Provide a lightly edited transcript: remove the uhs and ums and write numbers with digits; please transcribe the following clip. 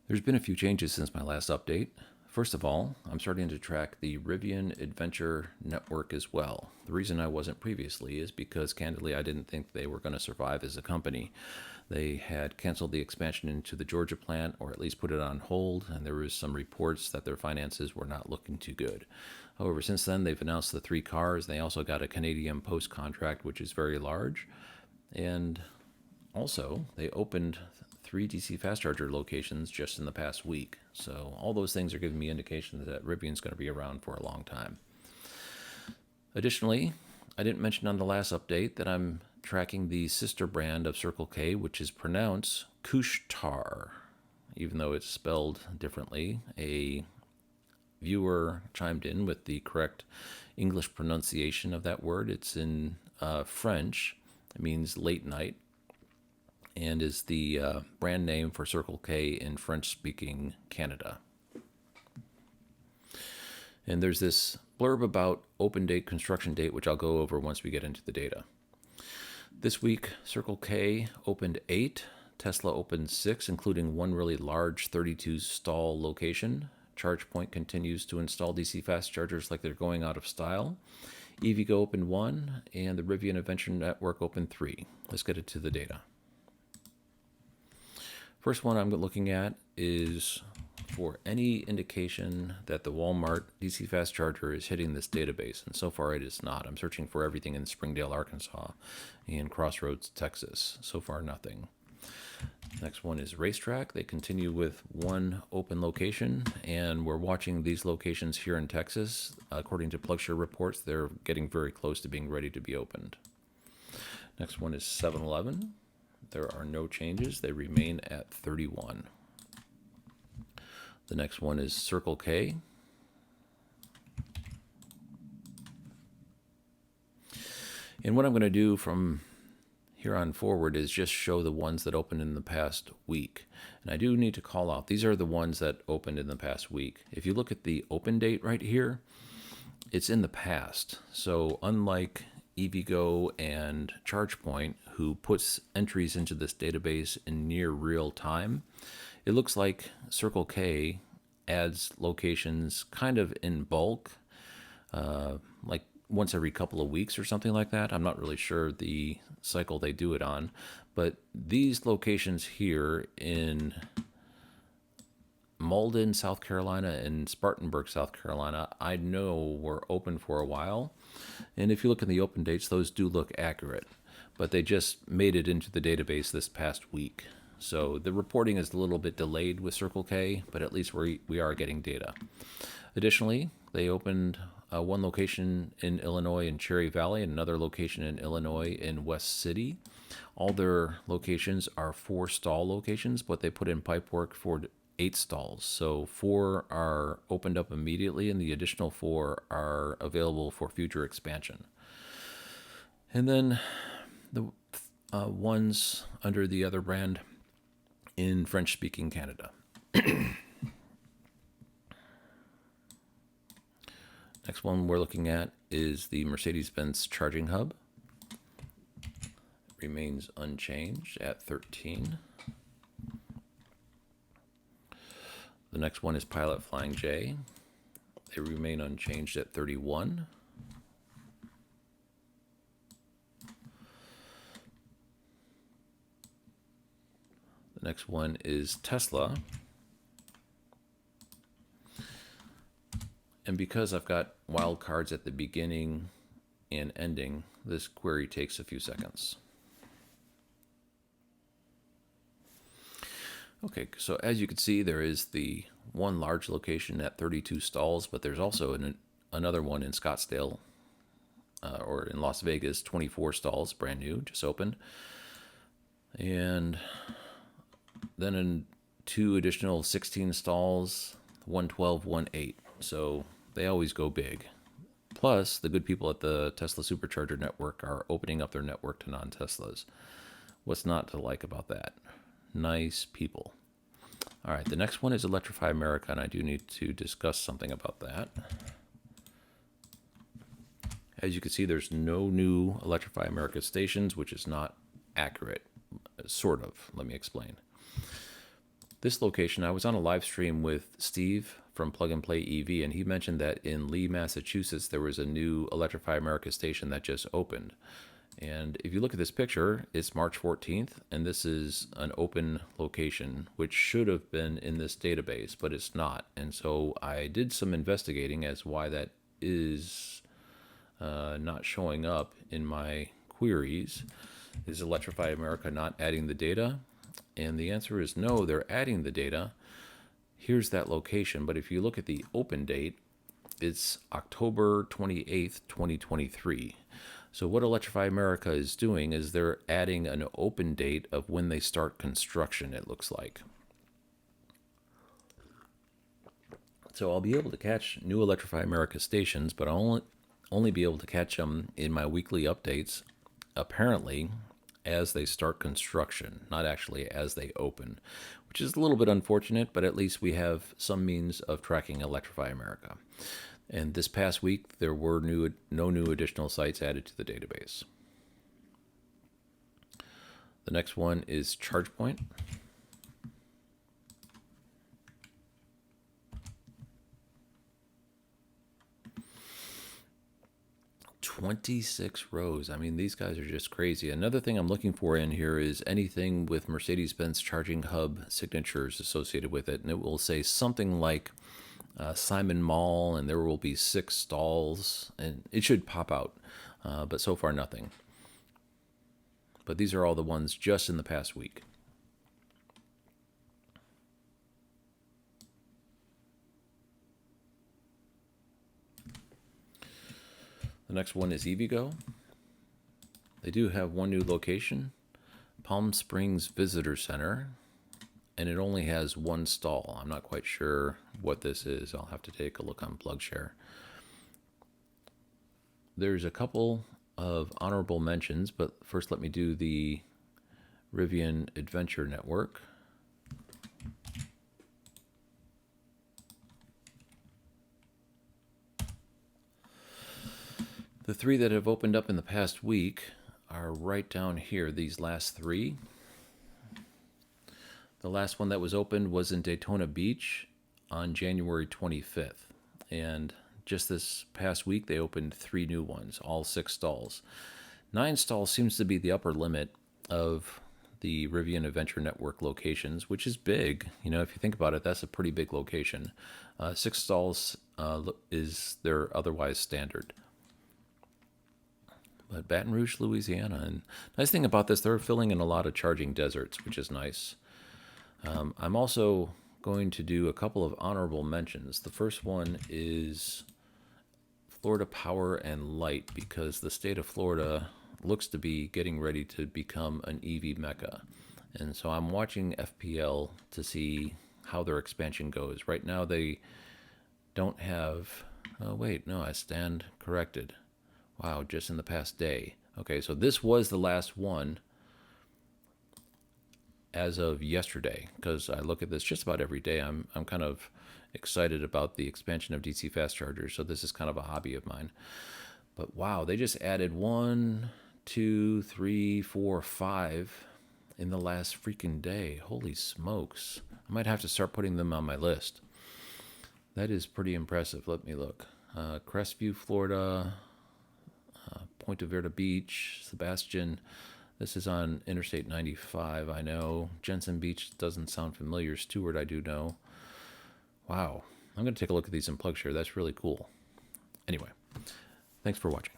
There's been a few changes since my last update. First of all, I'm starting to track the Rivian Adventure network as well. The reason I wasn't previously is because, candidly, I didn't think they were going to survive as a company. They had canceled the expansion into the Georgia plant, or at least put it on hold, and there was some reports that their finances were not looking too good. However, since then, they've announced the 3 cars. They also got a Canadian Post contract, which is very large. And also, they opened 3 DC fast charger locations just in the past week. So all those things are giving me indications that Rivian's going to be around for a long time. Additionally, I didn't mention on the last update that I'm tracking the sister brand of Circle K, which is pronounced Kushtar, even though it's spelled differently. A viewer chimed in with the correct English pronunciation of that word. It's in French. It means late night, and is the brand name for Circle K in French-speaking Canada. And there's this blurb about open date, construction date, which I'll go over once we get into the data. This week, Circle K opened 8, Tesla opened 6, including one really large 32 stall location. ChargePoint continues to install DC fast chargers like they're going out of style. EVgo opened 1, and the Rivian Adventure Network opened 3. Let's get into the data. First one I'm looking at is for any indication that the Walmart DC fast charger is hitting this database, and so far it is not. I'm searching for everything in Springdal, Arkansas, and Crossroads, Texas. So far, nothing. Next one is RaceTrac. They continue with 1 open location, and we're watching these locations here in Texas. According to PlugShare reports, they're getting very close to being ready to be opened. Next one is 7-Eleven. There are no changes. They remain at 31. The next one is Circle K. And what I'm going to do from here on forward is just show the ones that opened in the past week. And I do need to call out, these are the ones that opened in the past week. If you look at the open date right here, it's in the past. So unlike EVgo and ChargePoint, who puts entries into this database in near real time, it looks like Circle K adds locations kind of in bulk, like once every couple of weeks or something like that. I'm not really sure the cycle they do it on, but these locations here in Malden, South Carolina, and Spartanburg, South Carolina, I know were open for a while. And if you look at the open dates, those do look accurate, but they just made it into the database this past week. So the reporting is a little bit delayed with Circle K, but at least we are getting data. Additionally, they opened 1 location in Illinois in Cherry Valley and another location in Illinois in West City. All their locations are 4 stall locations, but they put in pipe work for 8 stalls. So 4 are opened up immediately, and the additional 4 are available for future expansion. And then the ones under the other brand in French-speaking Canada. Next one we're looking at is the Mercedes-Benz Charging Hub. It remains unchanged at 13. The next one is Pilot Flying J. They remain unchanged at 31. The next one is Tesla. And because I've got wildcards at the beginning and ending, this query takes a few seconds. Okay, so as you can see, there is the 1 large location at 32 stalls, but there's also another one in Scottsdale, or in Las Vegas, 24 stalls, brand new, just opened. And then in 2 additional 16 stalls, 112, 18. So they always go big. Plus, the good people at the Tesla Supercharger network are opening up their network to non-Teslas. What's not to like about that? Nice people. All right, the next one is Electrify America, and I do need to discuss something about that. As you can see, there's no new Electrify America stations, which is not accurate. Sort of. Let me explain. This location, I was on a live stream with Steve from Plug and Play EV, and he mentioned that in Lee, Massachusetts, there was a new Electrify America station that just opened. And if you look at this picture, it's March 14th, and this is an open location, which should have been in this database, but it's not. And so I did some investigating as why that is not showing up in my queries. Is Electrify America not adding the data? And the answer is no, they're adding the data. Here's that location, but if you look at the open date, it's October 28th, 2023. So what Electrify America is doing is they're adding an open date of when they start construction, it looks like. So I'll be able to catch new Electrify America stations, but I'll only be able to catch them in my weekly updates, apparently, as they start construction, not actually as they open, which is a little bit unfortunate, but at least we have some means of tracking Electrify America. And this past week, there were no new additional sites added to the database. The next one is ChargePoint. "26 rows. I mean, these guys are just crazy. Another thing I'm looking for in here is anything with Mercedes-Benz Charging Hub signatures associated with it. And it will say something like Simon Mall, and there will be 6 stalls. And it should pop out. But so far, nothing. But these are all the ones just in the past week. The next one is EVgo. They do have one new location, Palm Springs Visitor Center, and it only has 1 stall. I'm not quite sure what this is. I'll have to take a look on PlugShare. There's a couple of honorable mentions, but first let me do the Rivian Adventure Network. The 3 that have opened up in the past week are right down here, these last 3. The last one that was opened was in Daytona Beach on January 25th. And just this past week, they opened 3 new ones, all 6 stalls. 9 stalls seems to be the upper limit of the Rivian Adventure Network locations, which is big. You know, if you think about it, that's a pretty big location. 6 stalls is their otherwise standard. But Baton Rouge, Louisiana. And nice thing about this, they're filling in a lot of charging deserts, which is nice. I'm also going to do a couple of honorable mentions. The first one is Florida Power and Light, because the state of Florida looks to be getting ready to become an EV mecca. And so I'm watching FPL to see how their expansion goes. Right now they don't have... Oh, wait, no, I stand corrected. Wow, just in the past day. Okay, so this was the last one as of yesterday, because I look at this just about every day. I'm kind of excited about the expansion of DC fast chargers, so this is kind of a hobby of mine. But wow, they just added 1, 2, 3, 4, 5 in the last freaking day. Holy smokes. I might have to start putting them on my list. That is pretty impressive. Let me look. Crestview, Florida... Point Verde Beach, Sebastian. This is on Interstate 95, I know. Jensen Beach doesn't sound familiar. Stewart, I do know. Wow. I'm going to take a look at these in PlugShare. That's really cool. Anyway, thanks for watching.